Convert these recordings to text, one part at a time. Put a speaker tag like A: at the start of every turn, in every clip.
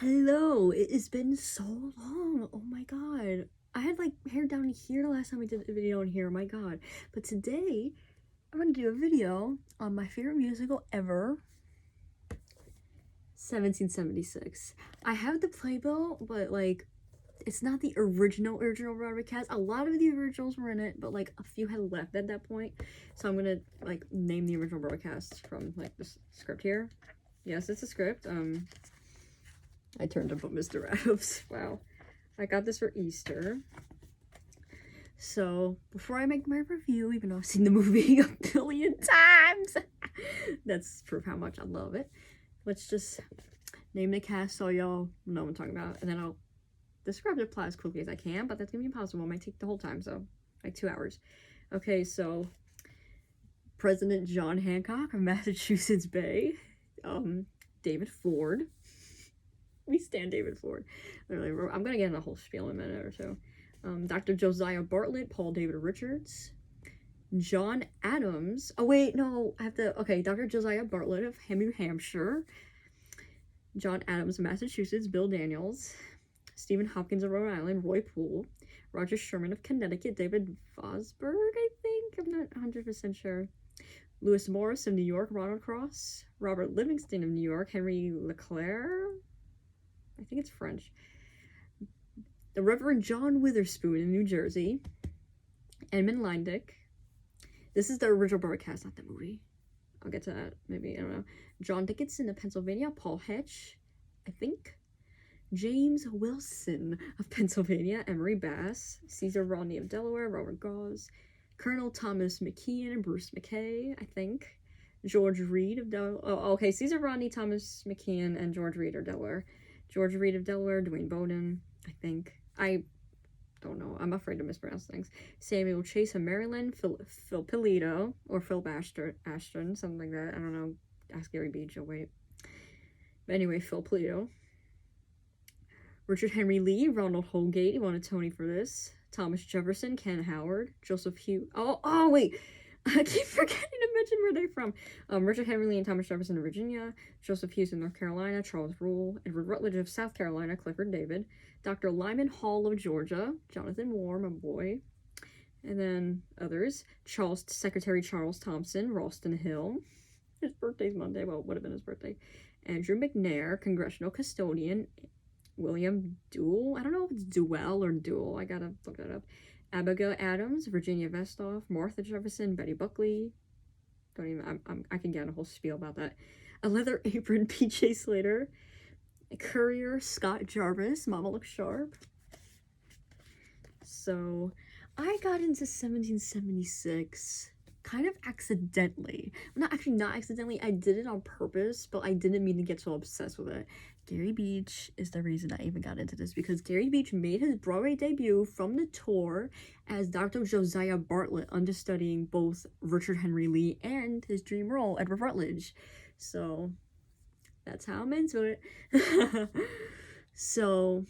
A: Hello, it has been so long. Oh my god. I had like hair down here last time we did a video on here. Oh my god. But today, I'm gonna do a video on my favorite musical ever, 1776. I have the playbill, but like, it's not the original Broadway cast. A lot of the originals were in it, but like a few had left at that point. So I'm gonna like name the original Broadway cast from like this script here. Yes, it's a script. I turned up on Mr. Adams. Wow. I got this for Easter. So, before I make my review, even though I've seen the movie a billion times, that's proof how much I love it. Let's just name the cast so y'all know what I'm talking about, and then I'll describe the plot as quickly as I can, but that's gonna be impossible. It might take the whole time, so like 2 hours. Okay, so President John Hancock of Massachusetts Bay, David Ford. We stand David Ford. Literally, I'm gonna get in a whole spiel in a minute or so. Dr. Josiah Bartlett, Paul David Richards, John Adams. Oh wait, no, I have to. Okay, Dr. Josiah Bartlett of New Hampshire, John Adams of Massachusetts, Bill Daniels, Stephen Hopkins of Rhode Island, Roy Poole, Roger Sherman of Connecticut, David Fosberg, I think. I'm not 100% sure. Lewis Morris of New York, Ronald Cross, Robert Livingston of New York, Henry Leclerc. I think it's French. The Reverend John Witherspoon in New Jersey. Edmund Leindick. This is the original broadcast, not the movie. I'll get to that, maybe, I don't know. John Dickinson of Pennsylvania. Paul Hetch, I think. James Wilson of Pennsylvania. Emery Bass. Caesar Rodney of Delaware. Robert Gause. Colonel Thomas McKeon and Bruce McKay, I think. George Reed of Delaware. Oh, okay. Caesar Rodney, Thomas McKeon, and George Reed are Delaware. George Reed of Delaware, Dwayne Bowden, I think. I don't know. I'm afraid to mispronounce things. Samuel Chase of Maryland, Phil Polito, or Phil Ashton, something like that. I don't know. Ask Gary Beach, oh wait. But anyway, Phil Polito. Richard Henry Lee, Ronald Holgate, he won a Tony for this. Thomas Jefferson, Ken Howard, Joseph Hughes. Oh wait. I keep forgetting to mention where they're from. Richard Henry Lee and Thomas Jefferson of Virginia, Joseph Hughes of North Carolina, Charles Rule, Edward Rutledge of South Carolina, Clifford David, Dr. Lyman Hall of Georgia, Jonathan Moore, my boy, and then others. Secretary Charles Thompson, Ralston Hill. His birthday's Monday. Well, it would have been his birthday. Andrew McNair, Congressional Custodian. William Duell. I don't know if it's Duell or Duel. I gotta look that up. Abigail Adams, Virginia Vestoff, Martha Jefferson, Betty Buckley. Don't even. I can get a whole spiel about that. A Leather Apron, P.J. Slater. A Courier, Scott Jarvis. Mama Looks Sharp. So, I got into 1776 kind of accidentally. Not accidentally. I did it on purpose, but I didn't mean to get so obsessed with it. Gary Beach is the reason I even got into this, because Gary Beach made his Broadway debut from the tour as Dr. Josiah Bartlett, understudying both Richard Henry Lee and his dream role, Edward Rutledge. So, that's how I'm into it. So,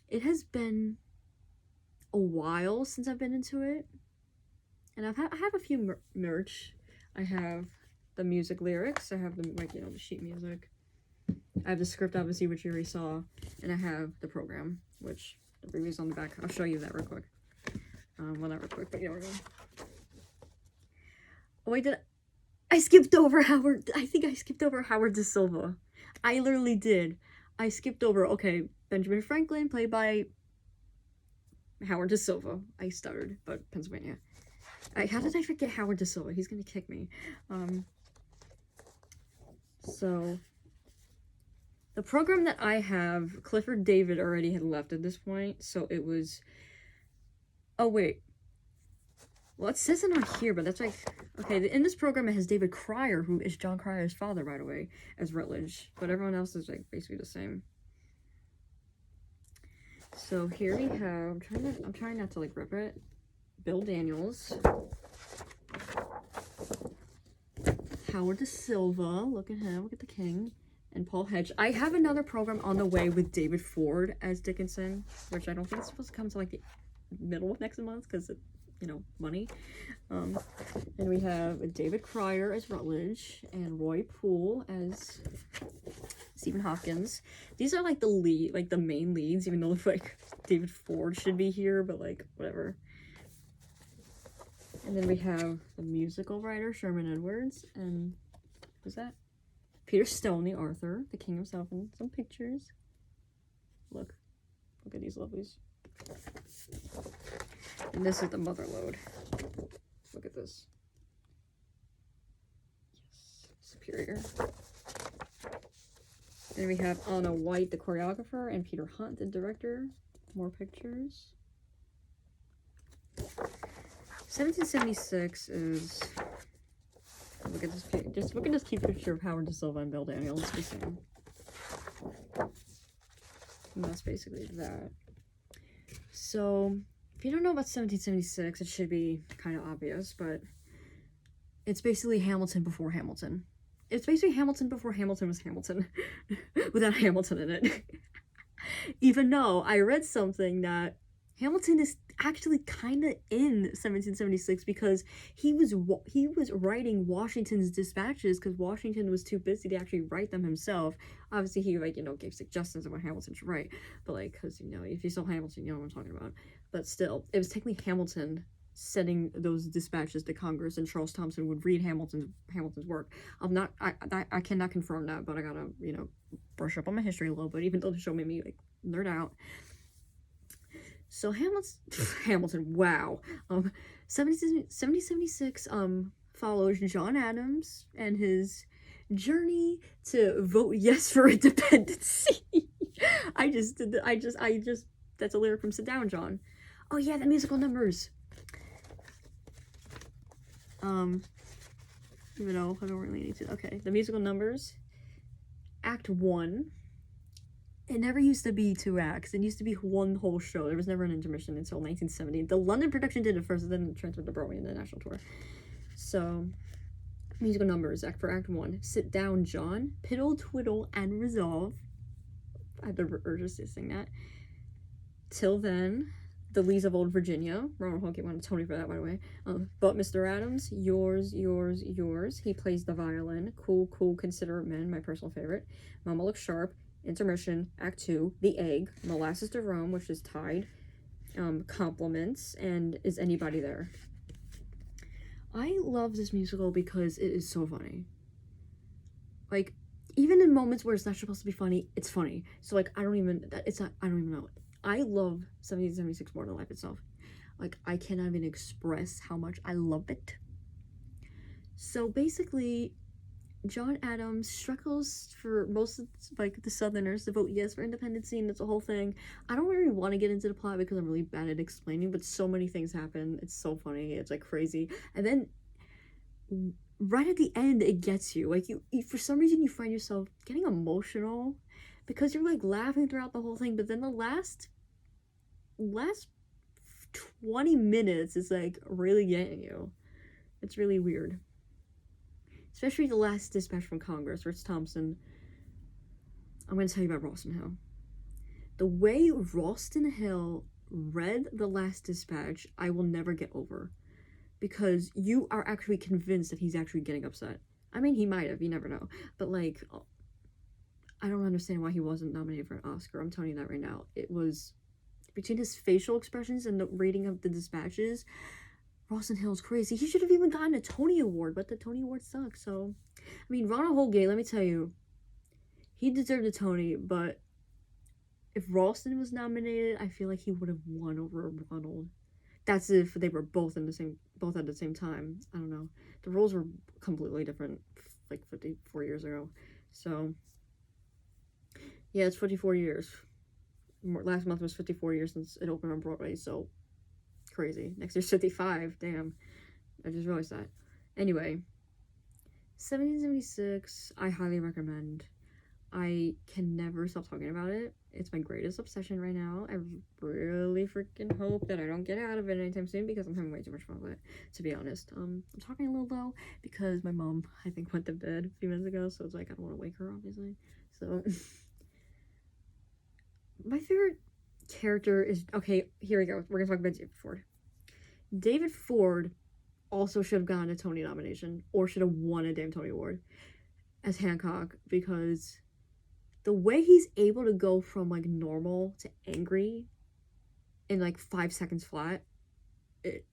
A: it has been a while since I've been into it. And I have a few merch. I have the music lyrics. I have the, like, the sheet music. I have the script, obviously, which you already saw. And I have the program, which the review's on the back. I'll show you that real quick. Well, not real quick, but we're going. Oh, wait, I skipped over Howard. I think I skipped over Howard Da Silva. I literally did. I skipped over, okay, Benjamin Franklin, played by Howard Da Silva. I stuttered, but Pennsylvania. How did I forget Howard Da Silva? He's gonna kick me. So, the program that I have, Clifford David already had left at this point, so it was... Oh, wait. Well, it says it on here, but that's like... Okay, in this program it has David Cryer, who is John Cryer's father, by the way, as Rutledge. But everyone else is, like, basically the same. So, here we have... I'm trying not to, like, rip it. Bill Daniels, Howard Da Silva, look at him, look at the king, and Paul Hetch. I have another program on the way with David Ford as Dickinson, which I don't think it's supposed to come to like the middle of next month because, money. And we have David Cryer as Rutledge and Roy Poole as Stephen Hopkins. These are like the main leads, even though like David Ford should be here, but like whatever. And then we have the musical writer Sherman Edwards, and who's that? Peter Stoney, Arthur, the king himself, and some pictures. Look at these lovelies. And this is the mother lode. Look at this. Yes, superior. Then we have Anna White, the choreographer, and Peter Hunt, the director. More pictures. 1776 is... Look at this. Look at this cute picture of Howard Da Silva and Bill Daniels. And that's basically that. So, if you don't know about 1776, it should be kind of obvious, but it's basically Hamilton before Hamilton. It's basically Hamilton before Hamilton was Hamilton, without Hamilton in it. Even though I read something that Hamilton is actually kind of in 1776 because he was writing Washington's dispatches because Washington was too busy to actually write them himself. Obviously, he gave suggestions of what Hamilton should write, but because if you saw Hamilton, you know what I'm talking about. But still, it was technically Hamilton sending those dispatches to Congress, and Charles Thomson would read Hamilton's work. I cannot confirm that, but I gotta brush up on my history a little bit, even though the show made me nerd out. So Hamilton, wow. 1776 follows John Adams and his journey to vote yes for independence. That's a lyric from Sit Down, John. Oh yeah, the musical numbers. Even though I don't really need to. Okay, the musical numbers. Act 1. It never used to be 2 acts. It used to be one whole show. There was never an intermission until 1970. The London production did it first, and then it transferred to Broadway in the national tour. So, musical numbers for Act 1. Sit Down, John. Piddle, Twiddle, and Resolve. I had the urge to sing that. Till Then. The Lees of Old Virginia. Ronald Hogan won a Tony for that, by the way. But Mr. Adams. Yours, Yours, Yours. He plays the violin. Cool, Cool, Considerate Men, my personal favorite. Mama Looks Sharp. Intermission, Act 2, The Egg, Molasses to Rome, which is tied, Compliments, and Is Anybody There? I love this musical because it is so funny. Even in moments where it's not supposed to be funny, it's funny. So, I don't even know. I love 1776 more than life itself. I cannot even express how much I love it. So, basically, John Adams struggles for most of the Southerners to vote yes for independence, and it's a whole thing. I don't really want to get into the plot because I'm really bad at explaining, but so many things happen. It's so funny. It's crazy. And then right at the end, it gets you. You for some reason you find yourself getting emotional because you're laughing throughout the whole thing, but then the last 20 minutes is really getting you. It's really weird. Especially the last dispatch from Congress, where it's Thompson. I'm going to tell you about Ralston Hill. The way Ralston Hill read the last dispatch, I will never get over. Because you are actually convinced that he's actually getting upset. I mean, he might have, you never know. But, I don't understand why he wasn't nominated for an Oscar. I'm telling you that right now. It was, between his facial expressions and the reading of the dispatches, Ralston Hill's crazy. He should have even gotten a Tony Award, but the Tony Award sucks, so... I mean, Ronald Holgate, let me tell you, he deserved a Tony, but if Ralston was nominated, I feel like he would have won over Ronald. That's if they were both at the same time. I don't know. The roles were completely different, 54 years ago. So, yeah, it's 54 years. Last month was 54 years since it opened on Broadway, so... crazy. Next year's 55. Damn. I just realized that. Anyway, 1776, I highly recommend. I can never stop talking about it. It's my greatest obsession right now. I really freaking hope that I don't get out of it anytime soon because I'm having way too much fun with it, to be honest. I'm talking a little low because my mom, I think, went to bed a few minutes ago, so it's I don't want to wake her, obviously. So, my favorite character is, okay, here we go. We're gonna talk about David Ford. David Ford also should have gotten a Tony nomination or should have won a damn Tony Award as Hancock because the way he's able to go from like normal to angry in like 5 seconds flat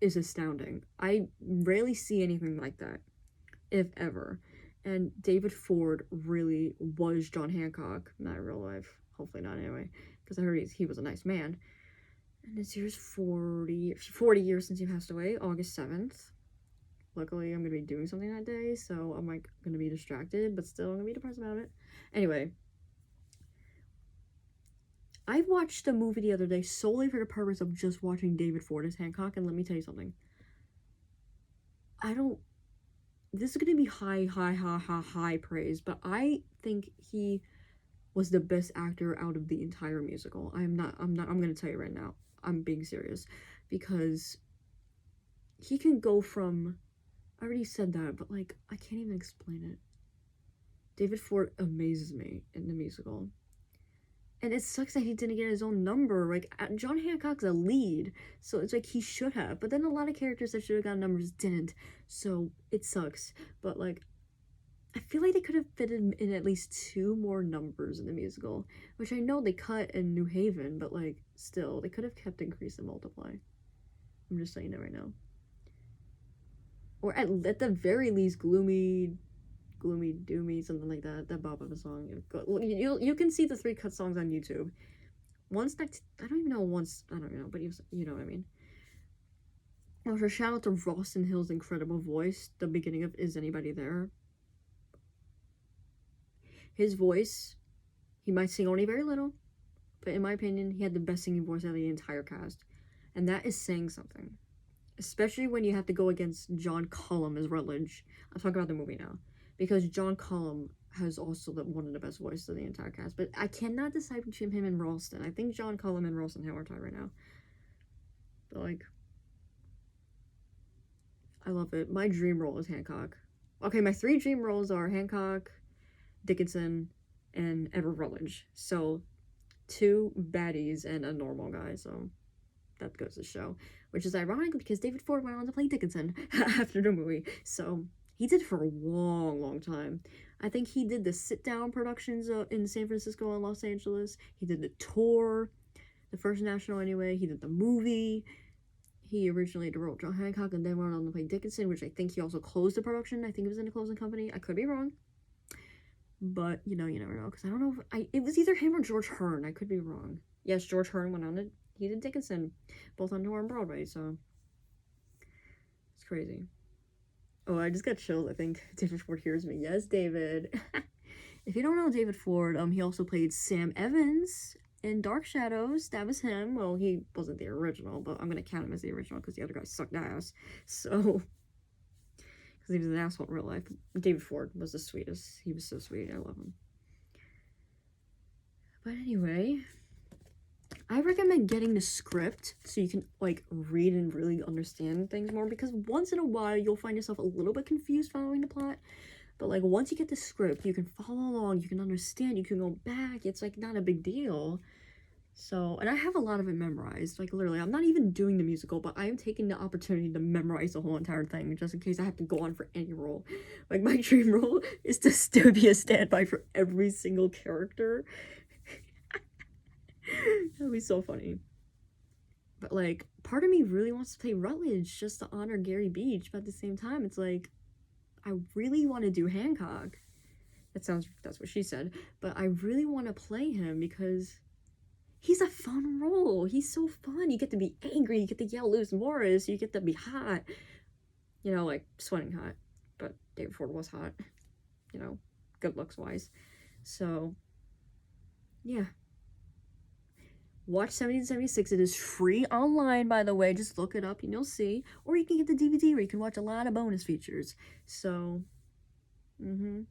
A: is astounding. I rarely see anything like that, if ever. And David Ford really was John Hancock, not in real life. Hopefully not anyway, because I heard he was a nice man. And this year's 40 years since he passed away, August 7th. Luckily, I'm going to be doing something that day, so I'm like going to be distracted, but still I'm going to be depressed about it. Anyway, I watched a movie the other day solely for the purpose of just watching David Ford as Hancock, and let me tell you something. This is going to be high praise, but I think he was the best actor out of the entire musical. I'm going to tell you right now. I'm being serious, because he can go from, I already said that, but like, I can't even explain it. David Ford amazes me in the musical. And it sucks that he didn't get his own number. Like, John Hancock's a lead, so it's like he should have. But then a lot of characters that should have gotten numbers didn't, so it sucks. But like, I feel like they could have fitted in at least 2 more numbers in the musical, which I know they cut in New Haven, but like, still, they could have kept Increase and Multiply. I'm just saying that right now. Or at the very least, Gloomy Doomy, something like that. That Bob Evans song. You can see the 3 cut songs on YouTube. I don't even know, but you know what I mean. Also, shout out to Ralston Hill's incredible voice. The beginning of Is Anybody There? His voice, he might sing only very little, but in my opinion, he had the best singing voice out of the entire cast. And that is saying something. Especially when you have to go against John Cullum as Rutledge. I'm talking about the movie now. Because John Cullum has also one of the best voices of the entire cast. But I cannot decide between him and Ralston. I think John Cullum and Ralston Hill are tied right now. But like, I love it. My dream role is Hancock. Okay, my 3 dream roles are Hancock, Dickinson, and Edward Rutledge. So 2 baddies and a normal guy. So that goes to show. Which is ironic because David Ford went on to play Dickinson after the movie. So he did it for a long time. I think he did the sit-down productions in San Francisco and Los Angeles. He did the tour, the first national anyway. He did the movie. He originally wrote John Hancock and then went on to play Dickinson, which I think he also closed the production. I think he was in the closing company. I could be wrong. But, you never know. Because I don't know it was either him or George Hearn. I could be wrong. Yes, George Hearn went on it. He did Dickinson, both on tour and Broadway, so it's crazy. Oh, I just got chills. I think David Ford hears me. Yes, David. If you don't know David Ford, he also played Sam Evans in Dark Shadows. That was him. Well, he wasn't the original, but I'm gonna count him as the original because the other guy sucked ass. So, because he was an asshole in real life. David Ford was the sweetest. He was so sweet. I love him. But anyway, I recommend getting the script so you can like read and really understand things more, because once in a while you'll find yourself a little bit confused following the plot, but like once you get the script you can follow along, you can understand, you can go back, it's like not a big deal. So, and I have a lot of it memorized, like literally I'm not even doing the musical, but I am taking the opportunity to memorize the whole entire thing just in case I have to go on for any role. Like my dream role is to still be a standby for every single character. That'd be so funny. But like, part of me really wants to play Rutledge just to honor Gary Beach, but at the same time, it's like, I really want to do Hancock. That's what she said. But I really want to play him because he's a fun role. He's so fun. You get to be angry, you get to yell Lewis Morris, you get to be hot. Like sweating hot. But David Ford was hot. Good looks wise. So, yeah. Watch 1776. It is free online, by the way. Just look it up and you'll see. Or you can get the DVD where you can watch a lot of bonus features. So, even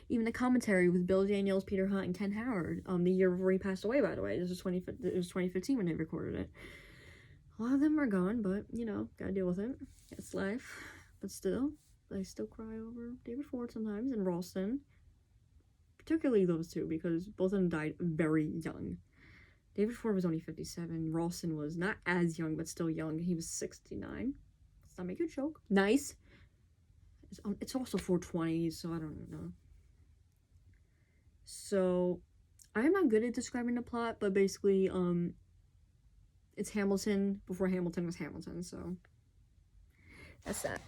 A: the commentary with Bill Daniels, Peter Hunt, and Ken Howard. The year before he passed away, by the way. It was 2015 when they recorded it. A lot of them are gone, but, gotta deal with it. It's life. But still, I still cry over David Ford sometimes and Ralston. Particularly those two, because both of them died very young. David Ford was only 57. Ralston was not as young, but still young. He was 69. Let's not make a joke. Nice. It's also 420, so I don't know. So, I am not good at describing the plot, but basically, it's Hamilton before Hamilton was Hamilton, so that's that.